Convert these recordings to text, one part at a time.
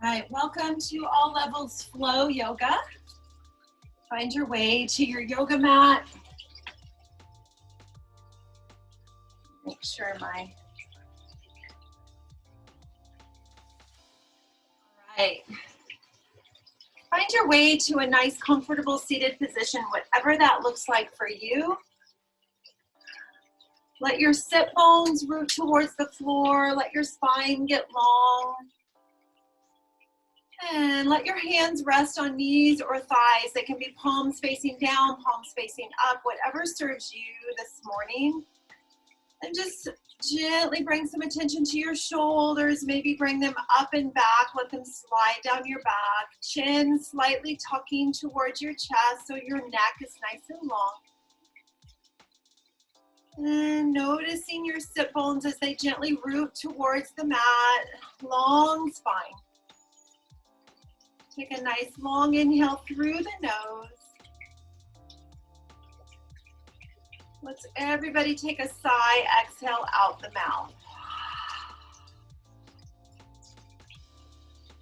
All right, welcome to All Levels Flow Yoga. Find your way to your yoga mat. Make sure all right. Find your way to a nice, comfortable seated position, whatever that looks like for you. Let your sit bones root towards the floor. Let your spine get long. And let your hands rest on knees or thighs. They can be palms facing down, palms facing up, whatever serves you this morning. And just gently bring some attention to your shoulders. Maybe bring them up and back. Let them slide down your back. Chin slightly tucking towards your chest so your neck is nice and long. And noticing your sit bones as they gently root towards the mat. Long spine. Take a nice long inhale through the nose. Let's everybody take a sigh, exhale out the mouth.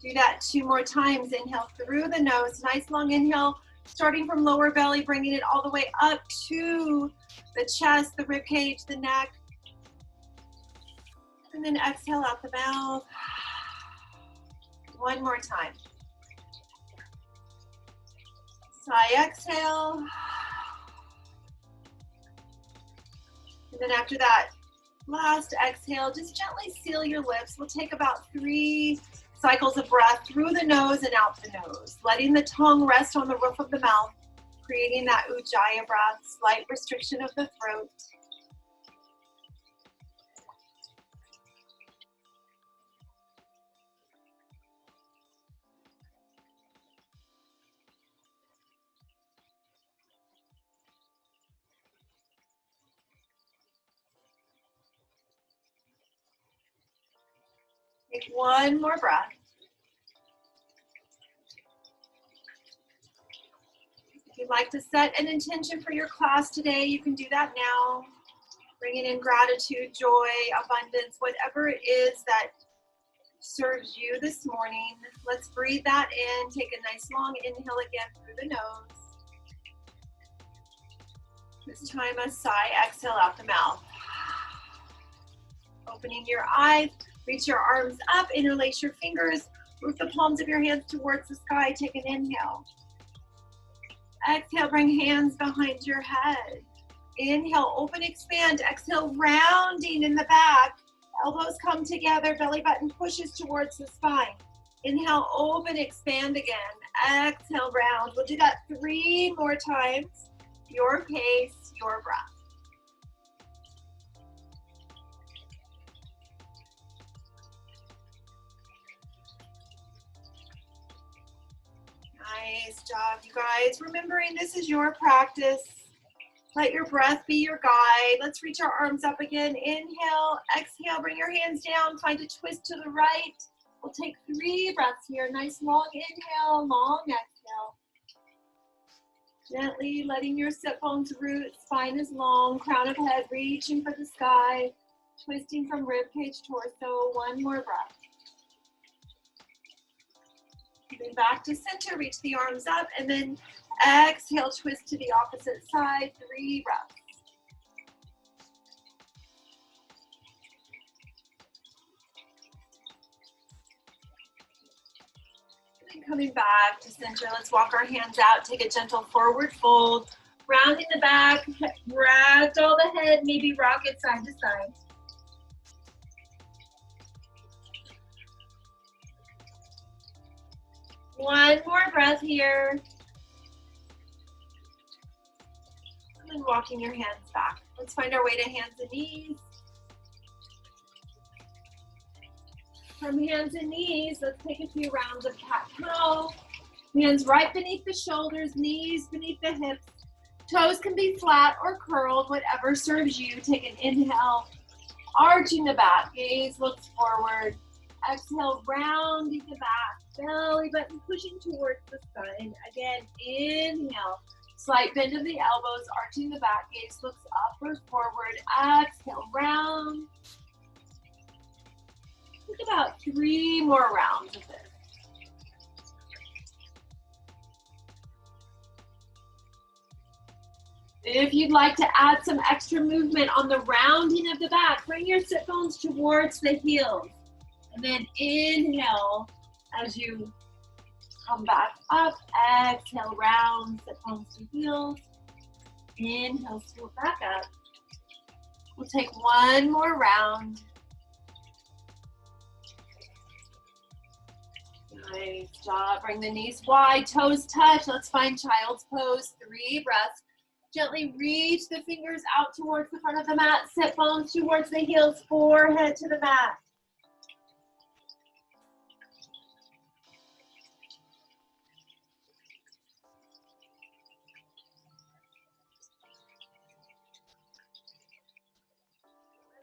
Do that 2 more times. Inhale through the nose, nice long inhale, starting from lower belly, bringing it all the way up to the chest, the rib cage, the neck. And then exhale out the mouth. 1 more time. Sigh, exhale. And then after that last exhale, just gently seal your lips. We'll take about 3 cycles of breath through the nose and out the nose, letting the tongue rest on the roof of the mouth, creating that Ujjayi breath, slight restriction of the throat. Take 1 more breath. If you'd like to set an intention for your class today, you can do that now. Bringing in gratitude, joy, abundance, whatever it is that serves you this morning. Let's breathe that in. Take a nice long inhale again through the nose. This time a sigh, exhale out the mouth. Opening your eyes. Reach your arms up, interlace your fingers, move the palms of your hands towards the sky, take an inhale. Exhale, bring hands behind your head. Inhale, open, expand. Exhale, rounding in the back. Elbows come together, belly button pushes towards the spine. Inhale, open, expand again. Exhale, round. We'll do that 3 more times. Your pace, your breath. Nice job, you guys. Remembering this is your practice. Let your breath be your guide. Let's reach our arms up again. Inhale, exhale, bring your hands down. Find a twist to the right. We'll take 3 breaths here. Nice long inhale, long exhale. Gently letting your sit bones root. Spine is long, crown of head reaching for the sky. Twisting from rib cage, torso. 1 more breath. Then back to center, reach the arms up, and then exhale, twist to the opposite side, 3 breaths. And coming back to center, let's walk our hands out, take a gentle forward fold, rounding the back, ragdoll the head, maybe rock it side to side. One more breath here. And then walking your hands back. Let's find our way to hands and knees. From hands and knees, let's take a few rounds of cat-cow. Hands right beneath the shoulders, knees beneath the hips. Toes can be flat or curled, whatever serves you. Take an inhale, arching the back, gaze looks forward. Exhale, rounding the back, belly button pushing towards the spine. Again, inhale, slight bend of the elbows, arching the back, gaze looks upward, forward. Exhale, round. Think about 3 more rounds of this. If you'd like to add some extra movement on the rounding of the back, bring your sit bones towards the heels. And then inhale as you come back up. Exhale, round, sit bones to heels. Inhale, swoop back up. We'll take one more round. Nice job. Bring the knees wide, toes touch. Let's find child's pose. 3 breaths. Gently reach the fingers out towards the front of the mat. Sit bones towards the heels, forehead to the mat.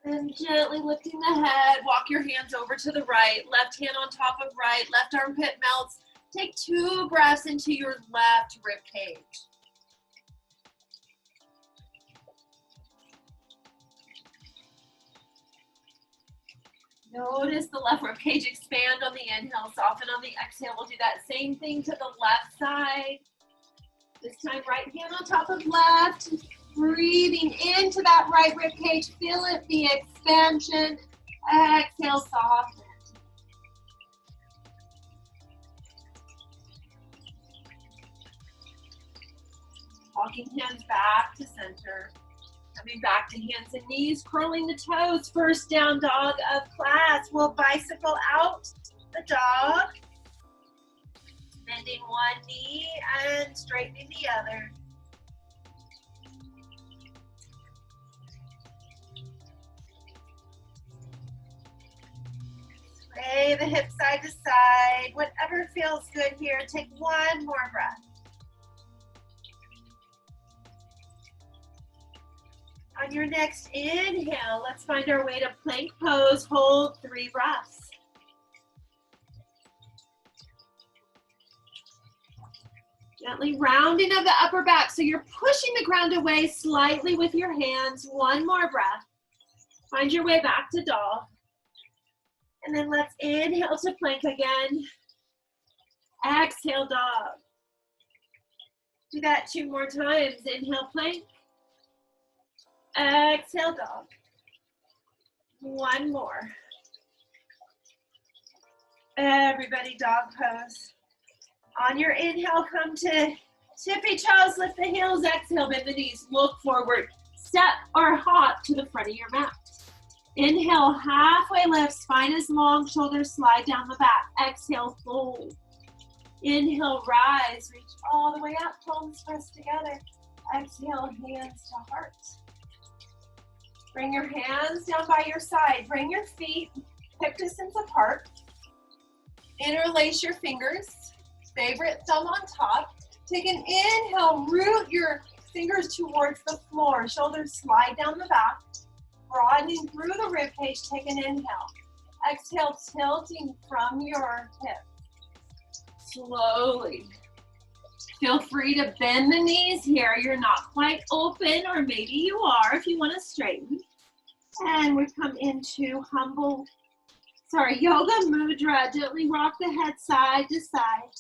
And gently lifting the head, walk your hands over to the right, left hand on top of right, left armpit melts. Take 2 breaths into your left rib cage. Notice the left rib cage expand on the inhale, soften on the exhale. We'll do that same thing to the left side. This time, right hand on top of left. Breathing into that right rib cage. Feel it, the expansion. Exhale, soften. Walking hands back to center. Coming back to hands and knees, curling the toes. First down dog of class. We'll bicycle out the dog. Bending one knee and straightening the other. Sway the hips side to side. Whatever feels good here. Take one more breath. On your next inhale, let's find our way to plank pose. Hold 3 breaths. Gently rounding of the upper back. So you're pushing the ground away slightly with your hands. One more breath. Find your way back to dog. And then let's inhale to plank again. Exhale, dog. Do that 2 more times. Inhale, plank. Exhale, dog. One more. Everybody, dog pose. On your inhale, come to tippy toes, lift the heels, exhale, bend the knees, look forward, step or hop to the front of your mat. Inhale, halfway lift, spine is long, shoulders slide down the back. Exhale, fold. Inhale, rise, reach all the way up, palms pressed together. Exhale, hands to heart. Bring your hands down by your side. Bring your feet hip distance apart. Interlace your fingers. Favorite thumb on top. Take an inhale, root your fingers towards the floor. Shoulders slide down the back. Broadening through the rib cage, take an inhale. Exhale, tilting from your hips. Slowly. Feel free to bend the knees here. You're not quite open, or maybe you are if you want to straighten. And we come into yoga mudra. Gently rock the head side to side.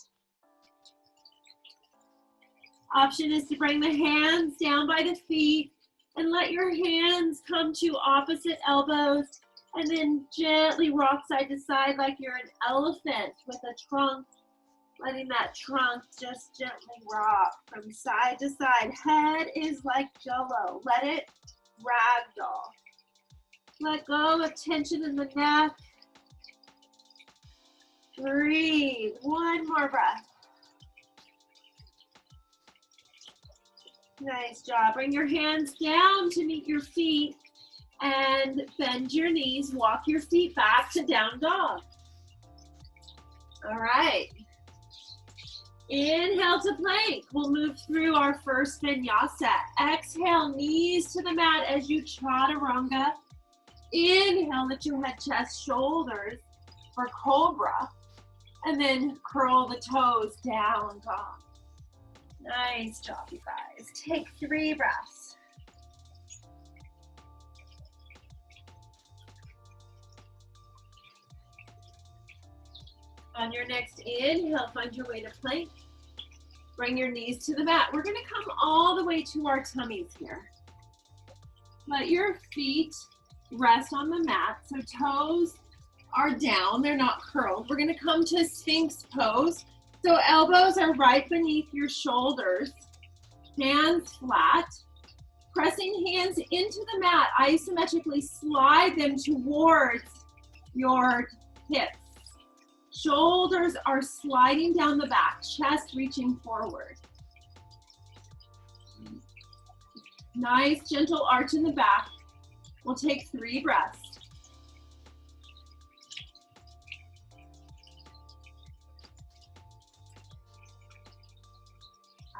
Option is to bring the hands down by the feet and let your hands come to opposite elbows, and then gently rock side to side like you're an elephant with a trunk. Letting that trunk just gently rock from side to side. Head is like jello. Let it ragdoll. Let go of tension in the neck. Breathe. One more breath. Nice job. Bring your hands down to meet your feet and bend your knees. Walk your feet back to down dog. All right. Inhale to plank. We'll move through our first vinyasa. Exhale, knees to the mat as you chaturanga. Inhale, lift your head, chest, shoulders for cobra. And then curl the toes, down dog. Nice job, you guys. Take 3 breaths. On your next inhale, find your way to plank. Bring your knees to the mat. We're gonna come all the way to our tummies here. Let your feet rest on the mat, so toes are down, they're not curled. We're gonna come to Sphinx pose. So elbows are right beneath your shoulders, hands flat. Pressing hands into the mat, isometrically slide them towards your hips. Shoulders are sliding down the back, chest reaching forward. Nice, gentle arch in the back. We'll take 3 breaths.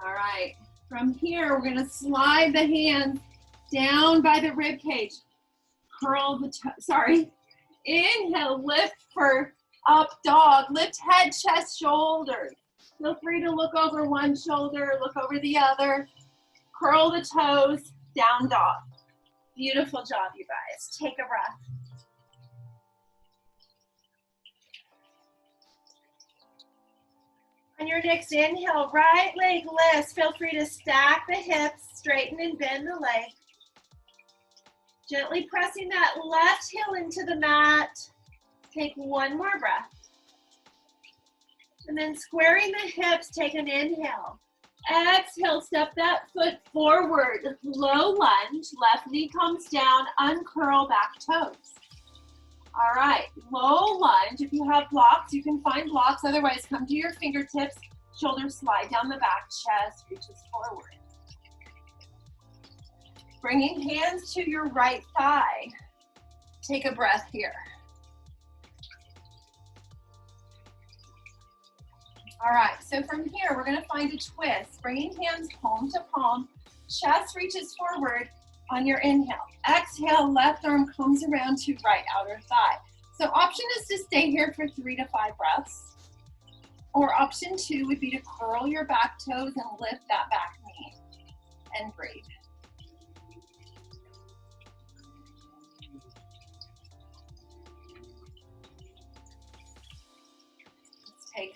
All right, from here, we're gonna slide the hands down by the rib cage. Curl the inhale, lift for up dog. Lift head, chest, shoulders. Feel free to look over one shoulder, look over the other. Curl the toes, down dog. Beautiful job, you guys. Take a breath. On your next inhale, right leg lifts. Feel free to stack the hips, straighten and bend the leg. Gently pressing that left heel into the mat. Take 1 more breath. And then squaring the hips, take an inhale. Exhale, step that foot forward. Low lunge, left knee comes down, uncurl back toes. All right, low lunge. If you have blocks, you can find blocks. Otherwise, come to your fingertips. Shoulders slide down the back, chest reaches forward. Bringing hands to your right thigh. Take a breath here. All right, so from here, we're gonna find a twist. Bringing hands palm to palm, chest reaches forward on your inhale. Exhale, left arm comes around to right outer thigh. So option is to stay here for 3 to 5 breaths. Or option 2 would be to curl your back toes and lift that back knee and breathe. Let's take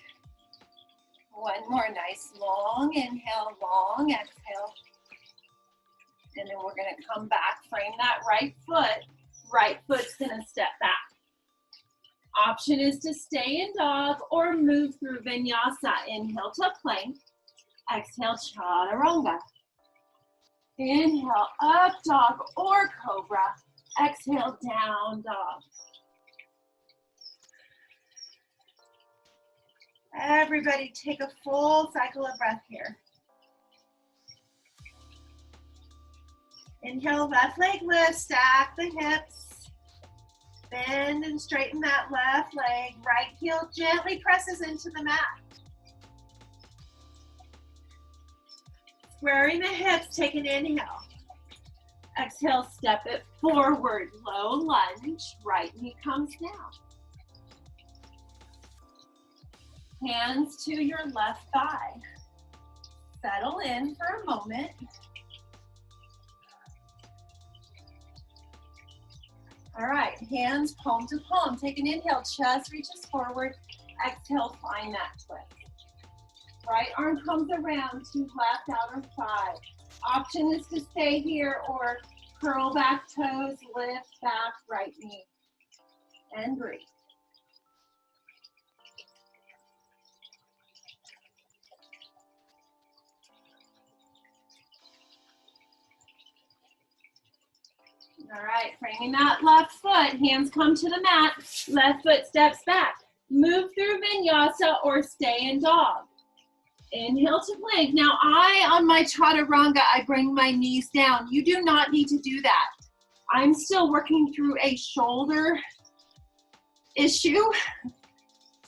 1 more nice long inhale, long exhale. And then we're gonna come back, frame that right foot. Right foot's gonna step back. Option is to stay in dog or move through vinyasa. Inhale to plank, exhale chaturanga. Inhale up dog or cobra, exhale down dog. Everybody take a full cycle of breath here. Inhale, left leg lift, stack the hips. Bend and straighten that left leg. Right heel gently presses into the mat. Squaring the hips, take an inhale. Exhale, step it forward. Low lunge, right knee comes down. Hands to your left thigh. Settle in for a moment. All right, hands palm to palm. Take an inhale, chest reaches forward. Exhale, find that twist. Right arm comes around to left outer thigh. Option is to stay here or curl back toes, lift back right knee, and breathe. All right, framing that left foot, hands come to the mat, left foot steps back. Move through vinyasa or stay in dog. Inhale to plank. Now on my chaturanga, I bring my knees down. You do not need to do that. I'm still working through a shoulder issue.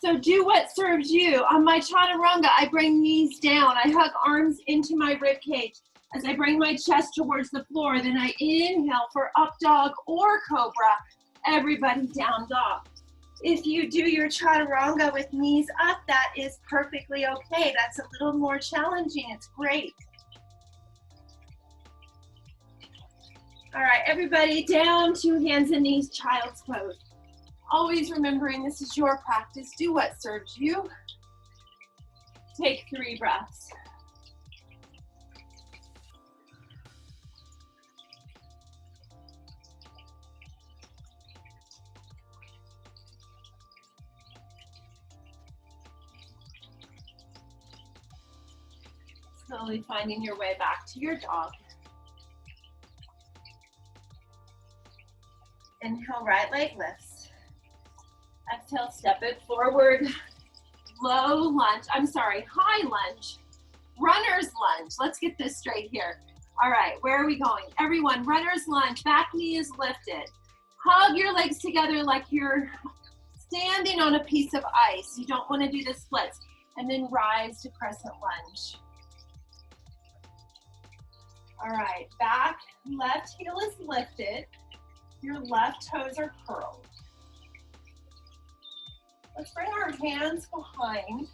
So do what serves you. On my chaturanga, I bring knees down. I hug arms into my rib cage. As I bring my chest towards the floor, then I inhale for up dog or cobra. Everybody down dog. If you do your chaturanga with knees up, that is perfectly okay. That's a little more challenging. It's great. All right, everybody down to hands and knees, child's pose. Always remembering this is your practice. Do what serves you. Take 3 breaths. Slowly finding your way back to your dog. Inhale, right leg lifts. Exhale, step it forward. Low lunge, high lunge. Runner's lunge. Let's get this straight here. All right, where are we going? Everyone, runner's lunge. Back knee is lifted. Hug your legs together like you're standing on a piece of ice. You don't want to do the splits. And then rise to crescent lunge. All right, back left heel is lifted. Your left toes are curled. Let's bring our hands behind.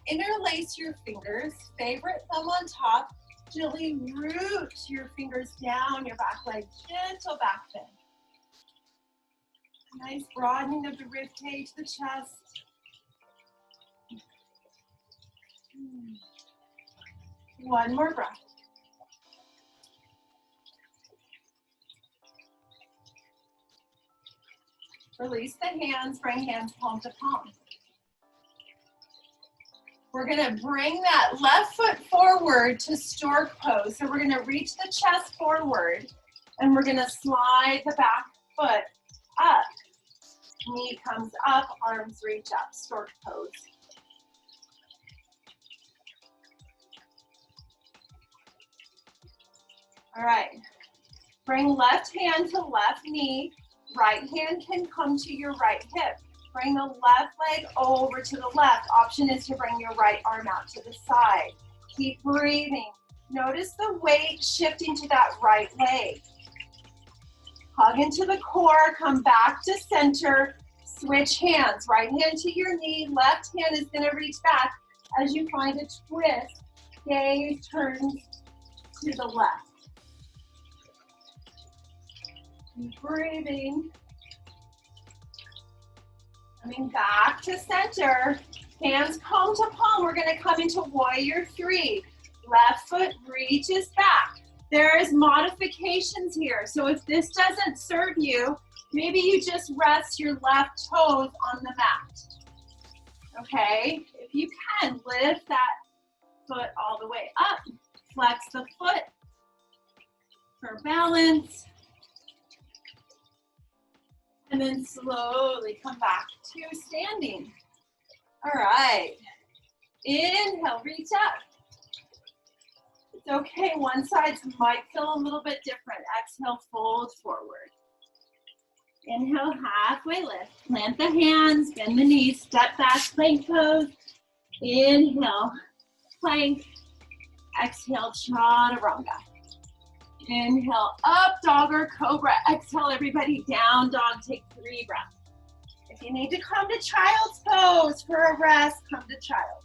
Interlace your fingers. Favorite thumb on top. Gently root your fingers down your back leg. Gentle back bend. Nice broadening of the rib cage, the chest. One more breath. Release the hands, bring hands palm to palm. We're gonna bring that left foot forward to stork pose. So we're gonna reach the chest forward and we're gonna slide the back foot up. Knee comes up, arms reach up, stork pose. All right, bring left hand to left knee. Right hand can come to your right hip. Bring the left leg over to the left. Option is to bring your right arm out to the side. Keep breathing. Notice the weight shifting to that right leg. Hug into the core, come back to center. Switch hands. Right hand to your knee, left hand is gonna reach back. As you find a twist, gaze turns to the left. Keep breathing. Coming back to center. Hands palm to palm. We're going to come into warrior three. Left foot reaches back. There's modifications here. So if this doesn't serve you, maybe you just rest your left toes on the mat. Okay? If you can, lift that foot all the way up. Flex the foot for balance. And then slowly come back to standing. All right. Inhale, reach up. It's okay, one side might feel a little bit different. Exhale, fold forward. Inhale, halfway lift. Plant the hands, bend the knees, step back, plank pose. Inhale, plank. Exhale, chaturanga. Inhale, up, dog or cobra. Exhale, everybody, down dog. Take 3 breaths. If you need to come to child's pose for a rest, come to child.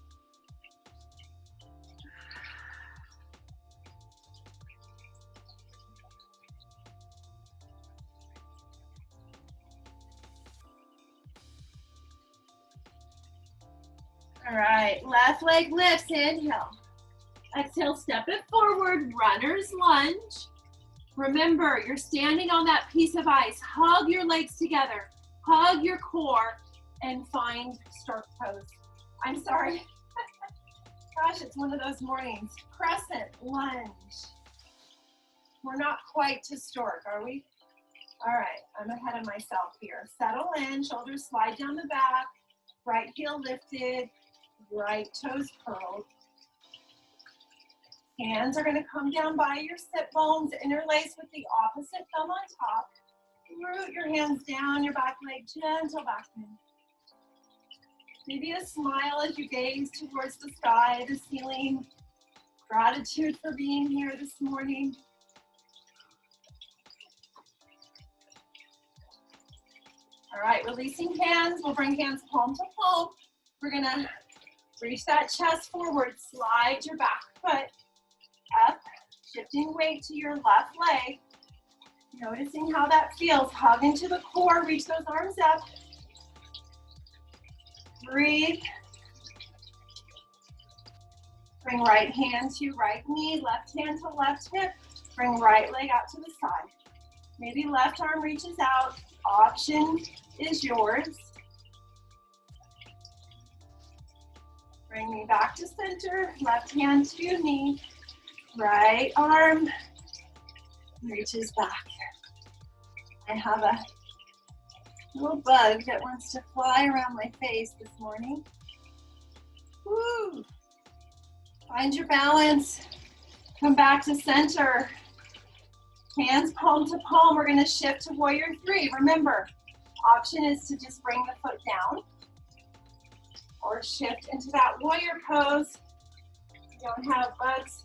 All right, left leg lifts, inhale. Exhale, step it forward, runner's lunge. Remember, you're standing on that piece of ice. Hug your legs together, hug your core, and find stork pose. I'm sorry. Gosh, it's one of those mornings. Crescent lunge. We're not quite to stork, are we? All right, I'm ahead of myself here. Settle in, shoulders slide down the back, right heel lifted, right toes curled. Hands are going to come down by your sit bones, interlace with the opposite thumb on top. Root your hands down your back leg, gentle back bend. Maybe a smile as you gaze towards the sky, the ceiling. Gratitude for being here this morning. All right, releasing hands. We'll bring hands palm to palm. We're going to reach that chest forward, slide your back foot up, shifting weight to your left leg. Noticing how that feels. Hug into the core, reach those arms up. Breathe. Bring right hand to right knee, left hand to left hip. Bring right leg out to the side. Maybe left arm reaches out. Option is yours. Bring me back to center, left hand to knee. Right arm reaches back. I have a little bug that wants to fly around my face this morning. Woo! Find your balance. Come back to center. Hands palm to palm. We're going to shift to warrior three. Remember, option is to just bring the foot down or shift into that warrior pose. You don't have bugs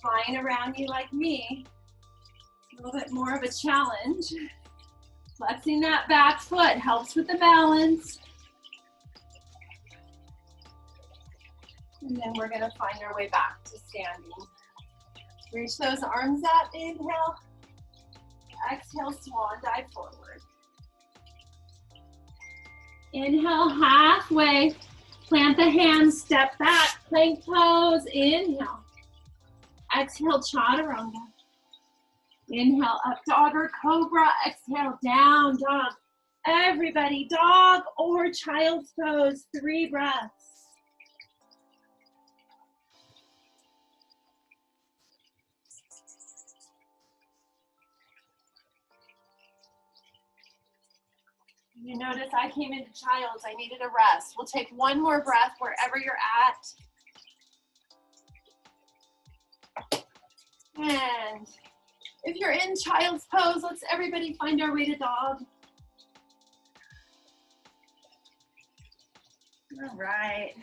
flying around you like me. It's a little bit more of a challenge. Flexing that back foot helps with the balance. And then we're gonna find our way back to standing. Reach those arms up, inhale. Exhale, swan dive forward. Inhale, halfway. Plant the hands, step back, plank pose, inhale. Exhale, chaturanga. Inhale, up dog or cobra. Exhale, down dog. Everybody, dog or child's pose, 3 breaths. You notice I came into child's, I needed a rest. We'll take one more breath wherever you're at. And if you're in child's pose, let's everybody find our way to dog. All right.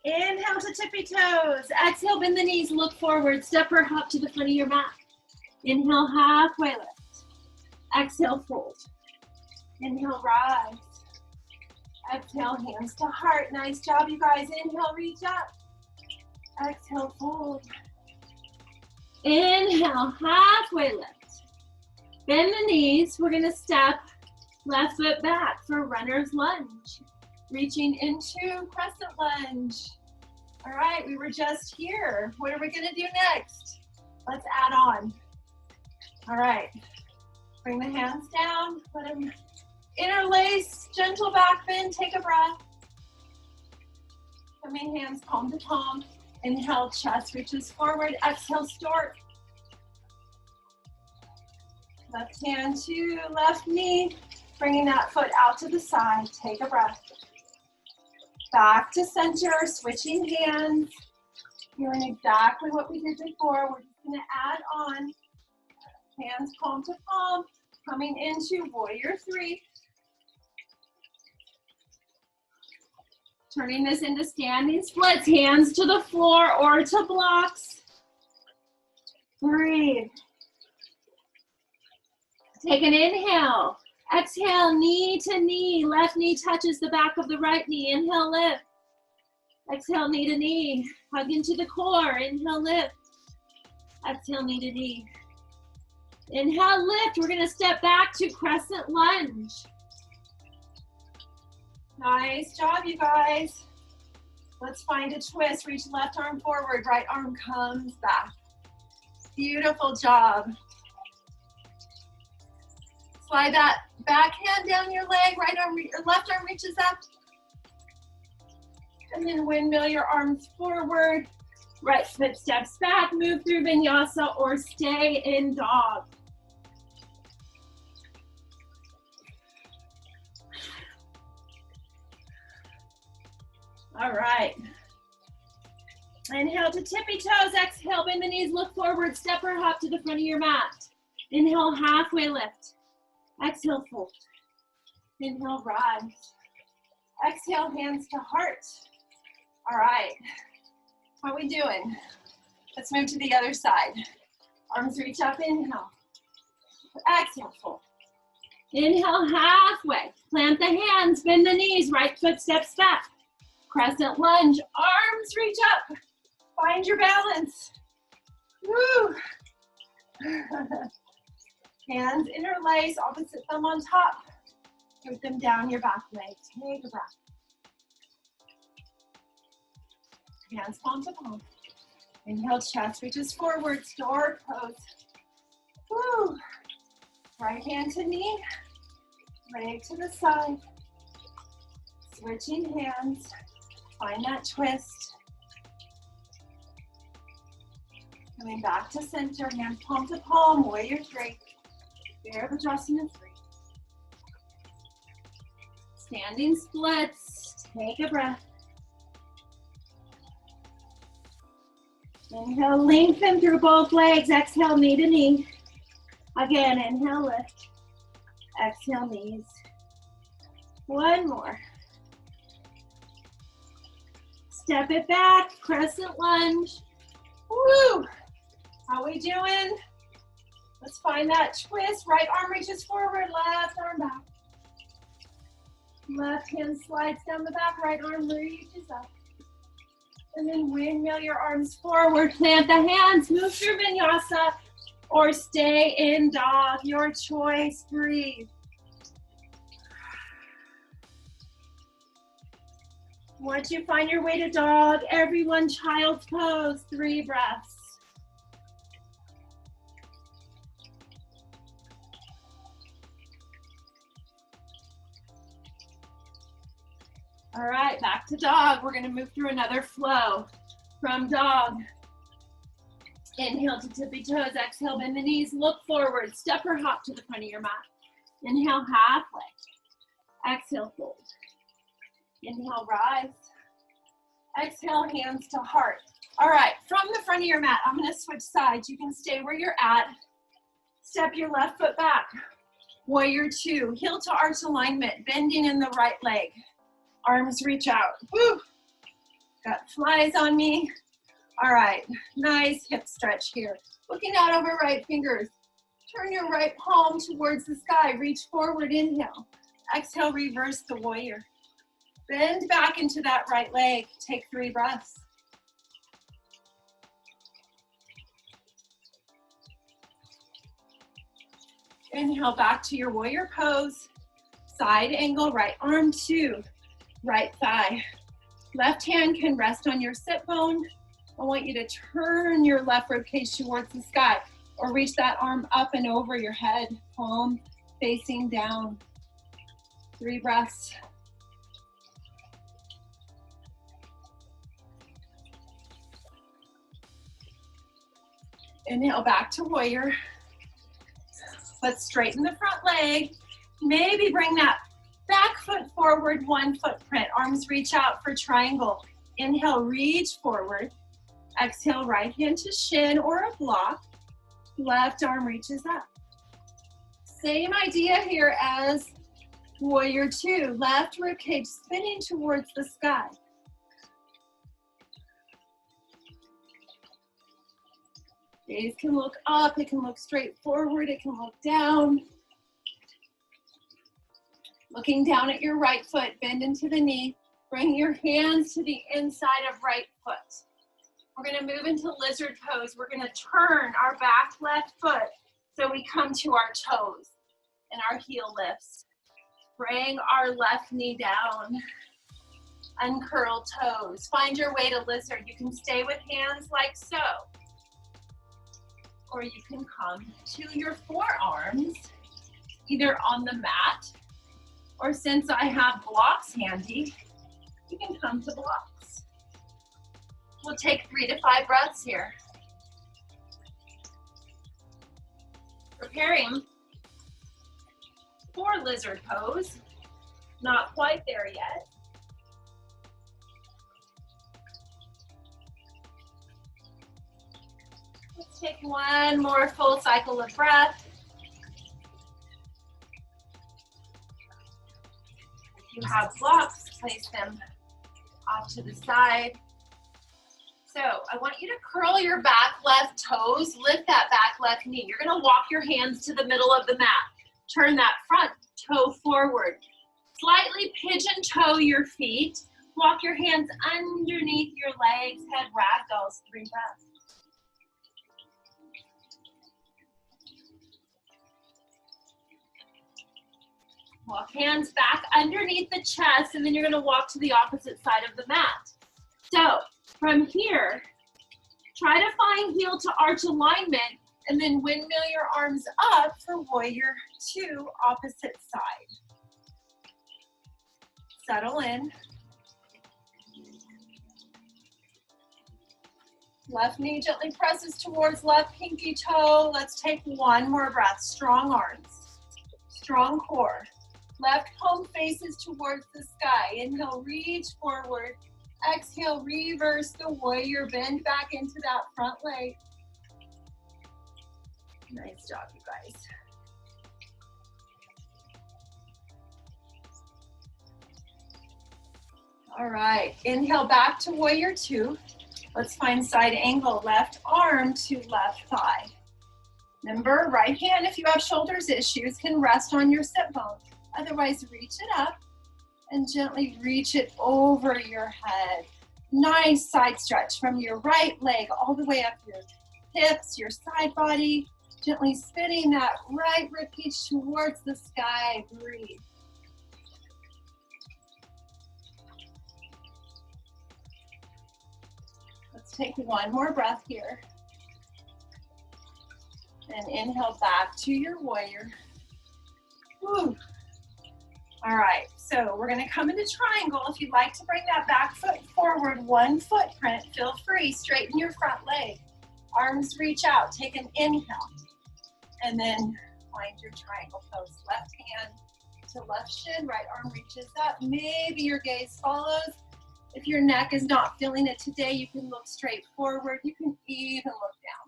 Inhale to tippy toes. Exhale, bend the knees, look forward, step or hop to the front of your mat. Inhale, halfway lift. Exhale, fold. Inhale, rise. Exhale, hands to heart. Nice job, you guys. Inhale, reach up. Exhale, fold. Inhale, halfway lift. Bend the knees. We're going to step left foot back for runner's lunge. Reaching into crescent lunge. All right, we were just here. What are we going to do next? Let's add on. All right. Bring the hands down. Let them interlace, gentle back bend, take a breath. Coming hands palm to palm. Inhale, chest reaches forward. Exhale, stork. Left hand to left knee. Bringing that foot out to the side. Take a breath. Back to center, switching hands. Doing exactly what we did before. We're just going to add on. Hands palm to palm. Coming into warrior three. Turning this into standing splits, hands to the floor or to blocks. Breathe. Take an inhale. Exhale, knee to knee. Left knee touches the back of the right knee. Inhale, lift. Exhale, knee to knee. Hug into the core. Inhale, lift. Exhale, knee to knee. Inhale, lift. We're going to step back to crescent lunge. Nice job, you guys. Let's find a twist. Reach left arm forward, right arm comes back. Beautiful job. Slide that back hand down your leg, right arm, or left arm reaches up. And then windmill your arms forward. Right foot steps back, move through vinyasa or stay in dog. All right. Inhale to tippy toes. Exhale, bend the knees, look forward, step or hop to the front of your mat. Inhale, halfway lift. Exhale, fold. Inhale, rise. Exhale, hands to heart. All right. How are we doing? Let's move to the other side. Arms reach up, inhale. Exhale, fold. Inhale, halfway. Plant the hands, bend the knees, right foot steps back. Crescent lunge, arms reach up. Find your balance. Woo! Hands interlace, opposite thumb on top. Put them down your back leg. Take a breath. Hands palm to palm. Inhale, chest reaches forward, stork pose. Woo! Right hand to knee, leg to the side. Switching hands. Find that twist. Coming back to center, hands palm to palm, warrior three. Virabhadrasana three. Standing splits, take a breath. Inhale, lengthen through both legs. Exhale, knee to knee. Again, inhale, lift. Exhale, knees. One more. Step it back, crescent lunge. Woo! How we doing? Let's find that twist. Right arm reaches forward, left arm back. Left hand slides down the back, right arm reaches up. And then windmill your arms forward, plant the hands, move through vinyasa, or stay in dog, your choice, breathe. Once you find your way to dog, everyone child's pose, 3 breaths. All right, back to dog. We're gonna move through another flow. From dog, inhale to tippy toes, exhale, bend the knees, look forward, step or hop to the front of your mat. Inhale, halfway. Exhale, fold. Inhale, rise. Exhale, hands to heart. All right, from the front of your mat, I'm gonna switch sides. You can stay where you're at. Step your left foot back. Warrior two, heel to arch alignment, bending in the right leg. Arms reach out. Woo! Got flies on me. All right, nice hip stretch here. Looking out over right fingers. Turn your right palm towards the sky. Reach forward, inhale. Exhale, reverse the warrior. Bend back into that right leg. Take 3 breaths. Inhale back to your warrior pose. Side angle, right arm to right thigh. Left hand can rest on your sit bone. I want you to turn your left rib cage towards the sky or reach that arm up and over your head, palm facing down. 3 breaths. Inhale back to warrior. Let's straighten the front leg. Maybe bring that back foot forward, 1 footprint. Arms reach out for triangle. Inhale, reach forward. Exhale, right hand to shin or a block. Left arm reaches up. Same idea here as warrior two. Left rib cage spinning towards the sky. Gaze can look up, it can look straight forward, it can look down. Looking down at your right foot, bend into the knee. Bring your hands to the inside of right foot. We're gonna move into lizard pose. We're gonna turn our back left foot so we come to our toes and our heel lifts. Bring our left knee down. Uncurl toes. Find your way to lizard. You can stay with hands like so. Or you can come to your forearms, either on the mat, or since I have blocks handy, you can come to blocks. We'll take 3 to 5 breaths here. Preparing for lizard pose. Not quite there yet. Let's take 1 more full cycle of breath. If you have blocks, place them off to the side. So I want you to curl your back left toes, lift that back left knee. You're gonna walk your hands to the middle of the mat. Turn that front toe forward. Slightly pigeon toe your feet. Walk your hands underneath your legs, head ragdolls, 3 breaths. Walk hands back underneath the chest, and then you're gonna walk to the opposite side of the mat. So from here, try to find heel to arch alignment, and then windmill your arms up for warrior two, opposite side. Settle in. Left knee gently presses towards left pinky toe. Let's take one more breath. Strong arms, strong core. Left palm faces towards the sky. Inhale, reach forward. Exhale, reverse the warrior. Bend back into that front leg. Nice job, you guys. All right, inhale back to warrior two. Let's find side angle, left arm to left thigh. Remember, right hand, if you have shoulders issues, can rest on your sit bone. Otherwise, reach it up and gently reach it over your head. Nice side stretch from your right leg all the way up your hips, your side body. Gently spinning that right ribcage towards the sky. Breathe. Let's take one more breath here. And inhale back to your warrior. Woo. All right, so we're gonna come into triangle. If you'd like to bring that back foot forward, one footprint, feel free, straighten your front leg. Arms reach out, take an inhale. And then find your triangle pose. Left hand to left shin, right arm reaches up. Maybe your gaze follows. If your neck is not feeling it today, you can look straight forward. You can even look down.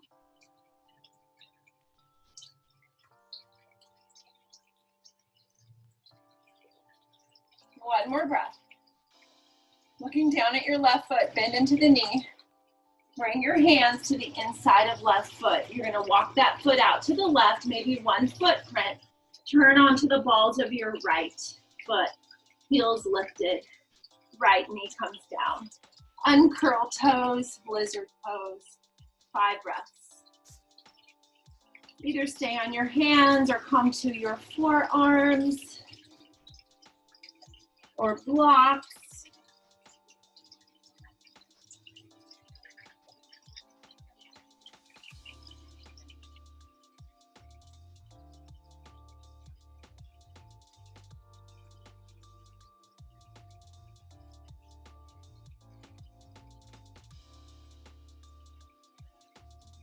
One more breath. Looking down at your left foot, bend into the knee. Bring your hands to the inside of left foot. You're gonna walk that foot out to the left, maybe one footprint. Turn onto the balls of your right foot. Heels lifted. Right knee comes down. Uncurl toes, lizard pose. 5 breaths. Either stay on your hands or come to your forearms or blocks.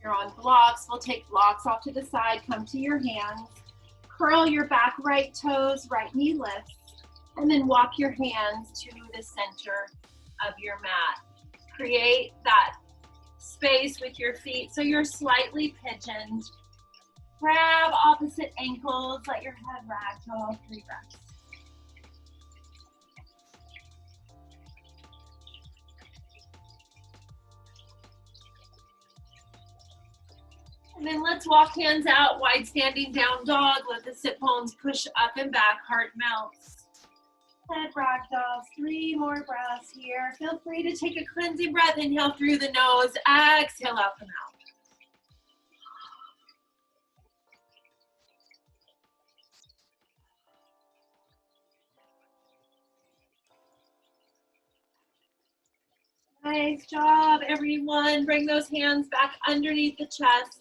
You're on blocks. We'll take blocks off to the side, come to your hands. Curl your back right toes, right knee lifts, and then walk your hands to the center of your mat. Create that space with your feet so you're slightly pigeoned. Grab opposite ankles, let your head ragdoll. 3 breaths. And then let's walk hands out, wide standing down dog. Let the sit bones push up and back, heart melts. Head ragdolls, 3 more breaths here. Feel free to take a cleansing breath. Inhale through the nose, exhale out the mouth. Nice job, everyone. Bring those hands back underneath the chest.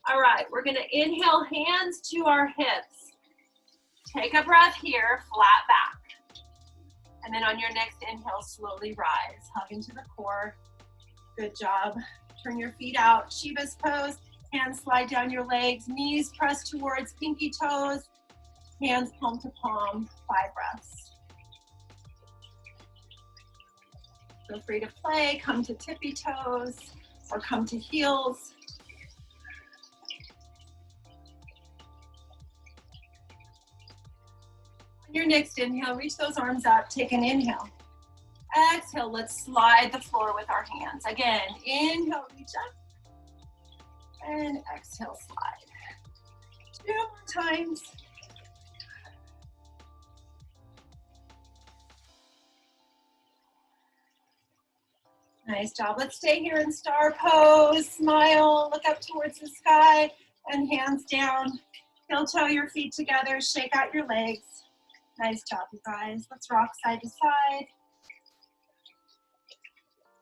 All right, we're gonna inhale, hands to our hips. Take a breath here, flat back. And then on your next inhale, slowly rise. Hug into the core. Good job. Turn your feet out, Shiva's pose. Hands slide down your legs, knees press towards pinky toes. Hands palm to palm, 5 breaths. Feel free to play, come to tippy toes or come to heels. On your next inhale, reach those arms up, take an inhale. Exhale, let's slide the floor with our hands. Again, inhale, reach up. And exhale, slide. 2 more times. Nice job. Let's stay here in star pose. Smile, look up towards the sky, and hands down. Heel toe your feet together, shake out your legs. Nice job, you guys. Let's rock side to side.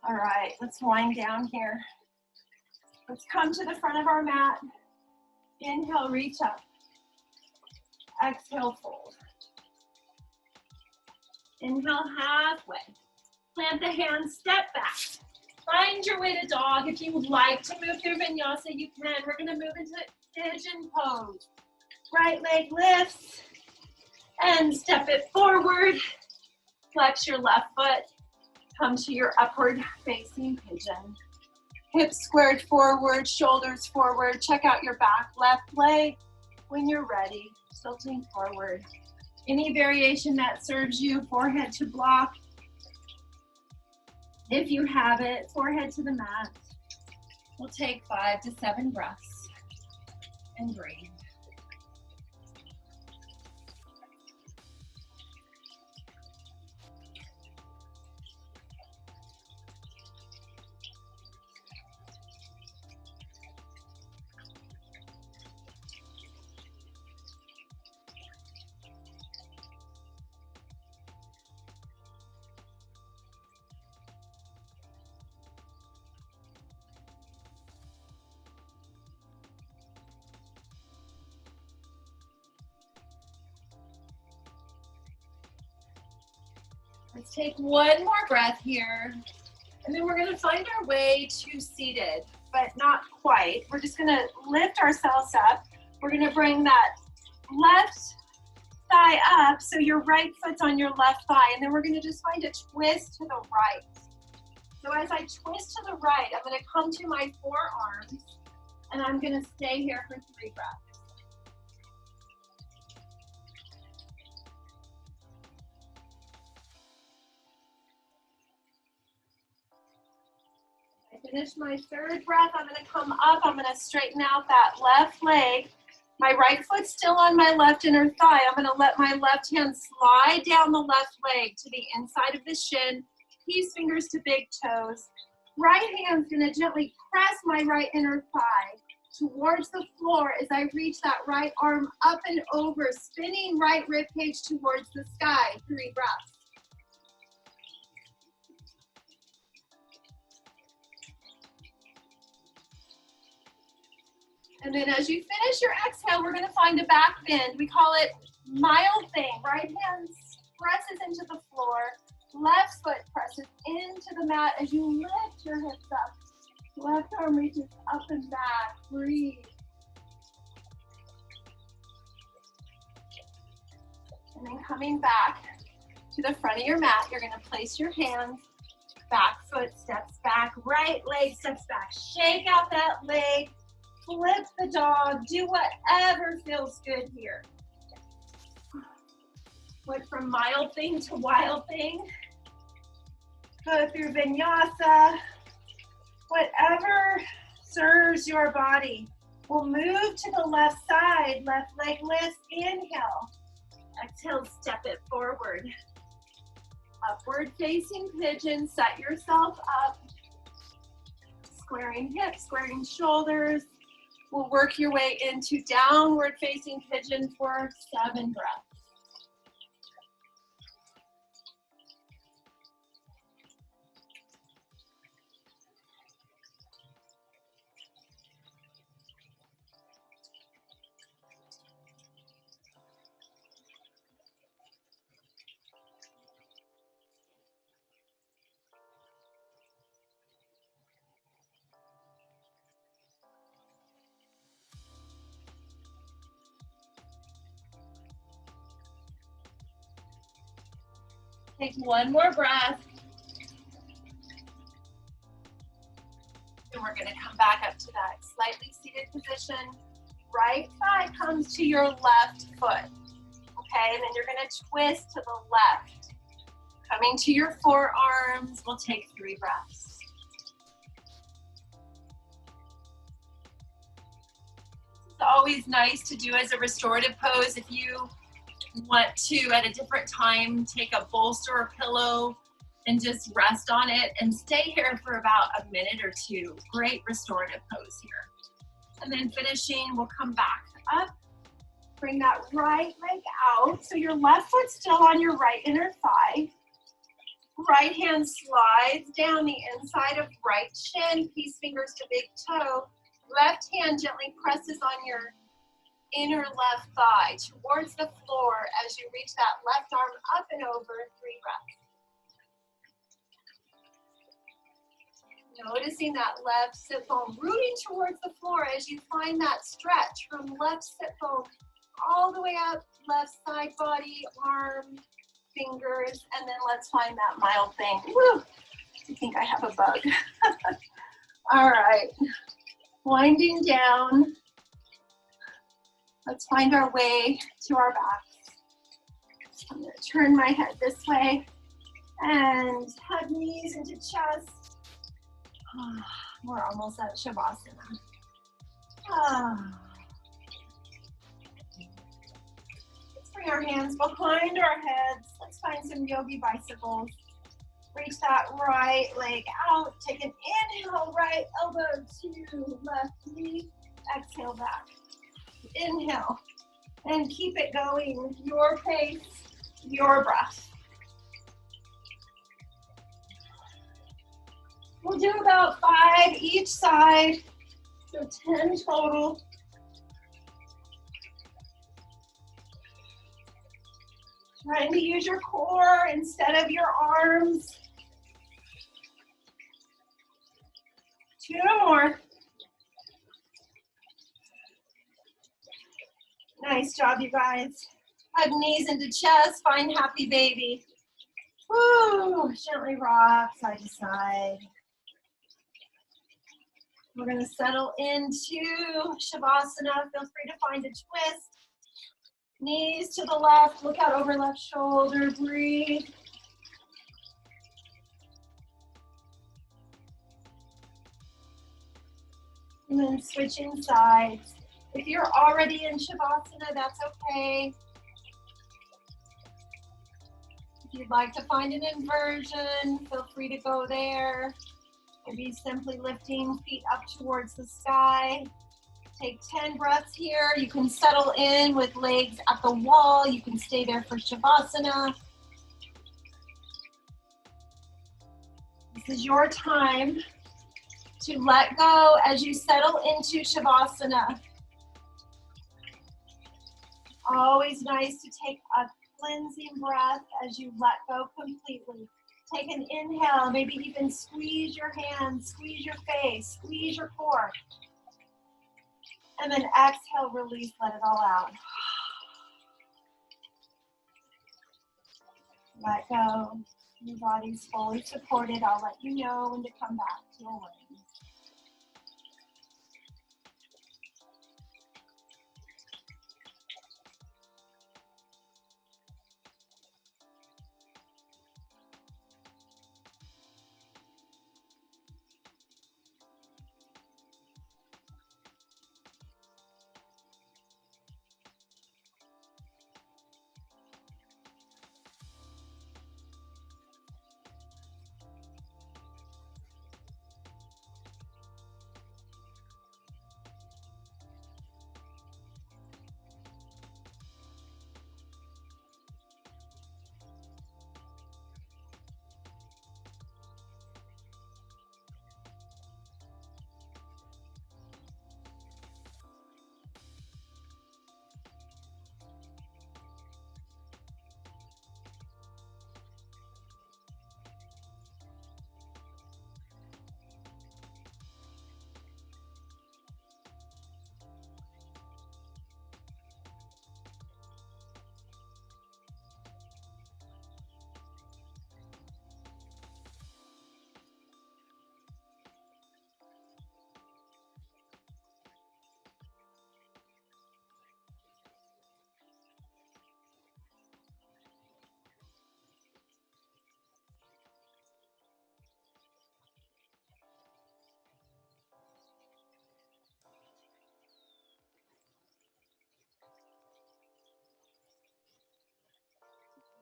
All right, let's wind down here. Let's come to the front of our mat. Inhale, reach up. Exhale, fold. Inhale, halfway. Plant the hands, step back. Find your way to dog. If you would like to move through vinyasa, you can. We're going to move into pigeon pose. Right leg lifts and step it forward. Flex your left foot. Come to your upward facing pigeon. Hips squared forward, shoulders forward. Check out your back left leg when you're ready. Tilting forward. Any variation that serves you, forehead to block. If you have it, forehead to the mat. We'll take 5 to 7 breaths and breathe. Let's take one more breath here. And then we're going to find our way to seated, but not quite. We're just going to lift ourselves up. We're going to bring that left thigh up so your right foot's on your left thigh. And then we're going to just find a twist to the right. So as I twist to the right, I'm going to come to my forearms and I'm going to stay here for 3 breaths. Finish my 3rd breath. I'm going to come up. I'm going to straighten out that left leg. My right foot's still on my left inner thigh. I'm going to let my left hand slide down the left leg to the inside of the shin. Peace fingers to big toes. Right hand's going to gently press my right inner thigh towards the floor as I reach that right arm up and over, spinning right rib cage towards the sky. 3 breaths. And then as you finish your exhale, we're going to find a back bend. We call it mild thing. Right hand presses into the floor. Left foot presses into the mat as you lift your hips up. Left arm reaches up and back. Breathe. And then coming back to the front of your mat, you're going to place your hands. Back foot steps back. Right leg steps back. Shake out that leg. Flip the dog, do whatever feels good here. Went from mild thing to wild thing. Go through vinyasa. Whatever serves your body. We'll move to the left side, left leg lifts, inhale. Exhale, step it forward. Upward facing pigeon, set yourself up. Squaring hips, squaring shoulders. We'll work your way into downward facing pigeon for 7 breaths. Take one more breath. And we're going to come back up to that slightly seated position. Right thigh comes to your left foot. Okay, and then you're going to twist to the left. Coming to your forearms, we'll take 3 breaths. It's always nice to do as a restorative pose. If you want to, at a different time, take a bolster or pillow and just rest on it and stay here for about a minute or 2. Great restorative pose here. And then finishing, we'll come back up. Bring that right leg out. So your left foot's still on your right inner thigh. Right hand slides down the inside of right shin. Peace fingers to big toe. Left hand gently presses on your inner left thigh towards the floor as you reach that left arm up and over. 3 breaths. Noticing that left sit bone rooting towards the floor as you find that stretch from left sit bone all the way up, left side body, arm, fingers, and then let's find that mild thing. Woo! I think I have a bug. All right, winding down. Let's find our way to our backs. I'm gonna turn my head this way and hug knees into chest. We're almost at Shavasana. Let's bring our hands behind our heads. Let's find some yogi bicycles. Reach that right leg out. Take an inhale, right elbow to left knee. Exhale back. Inhale. And keep it going. Your pace, your breath. We'll do about 5 each side, so 10 total. Trying to use your core instead of your arms. 2 more. Nice job, you guys. Hug knees into chest, find happy baby. Woo, gently rock side to side. We're going to settle into Shavasana. Feel free to find a twist. Knees to the left. Look out over left shoulder. Breathe. And then switching sides. If you're already in Shavasana, that's okay. If you'd like to find an inversion, feel free to go there. Maybe simply lifting feet up towards the sky. Take 10 breaths here. You can settle in with legs at the wall. You can stay there for Shavasana. This is your time to let go as you settle into Shavasana. Always nice to take a cleansing breath as you let go completely. Take an inhale, maybe even squeeze your hands, squeeze your face, squeeze your core. And then exhale, release, let it all out. Let go. Your body's fully supported. I'll let you know when to come back to awareness.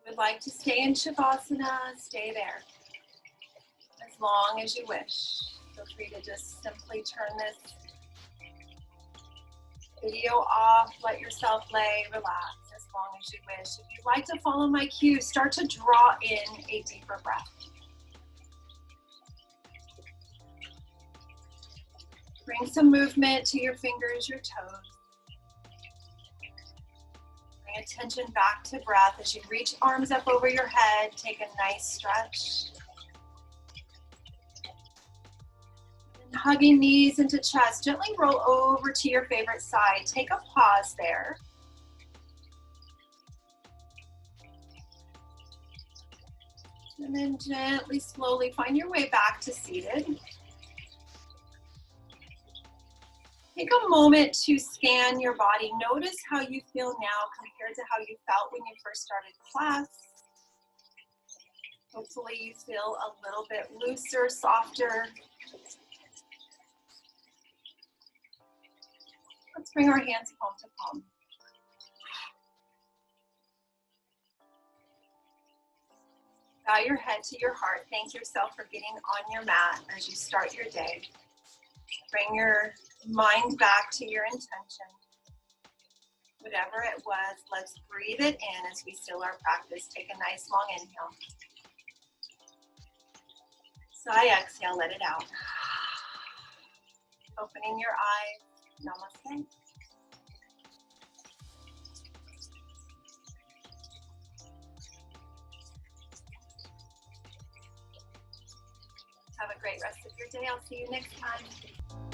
Would like to stay in Shavasana, stay there as long as you wish. Feel free to just simply turn this video off, let yourself lay, relax as long as you wish. If you'd like to follow my cue, start to draw in a deeper breath. Bring some movement to your fingers, your toes. Bring attention back to breath as you reach arms up over your head. Take a nice stretch. hugging knees into chest. Gently roll over to your favorite side. Take a pause there. And then gently, slowly find your way back to seated. Take a moment to scan your body. Notice how you feel now compared to how you felt when you first started class. Hopefully you feel a little bit looser, softer. Let's bring our hands palm to palm. Bow your head to your heart. Thank yourself for getting on your mat as you start your day. Bring your mind back to your intention. Whatever it was, let's breathe it in as we seal our practice. Take a nice long inhale. Sigh, exhale, let it out. Opening your eyes. Namaste. Have a great rest of your day. I'll see you next time.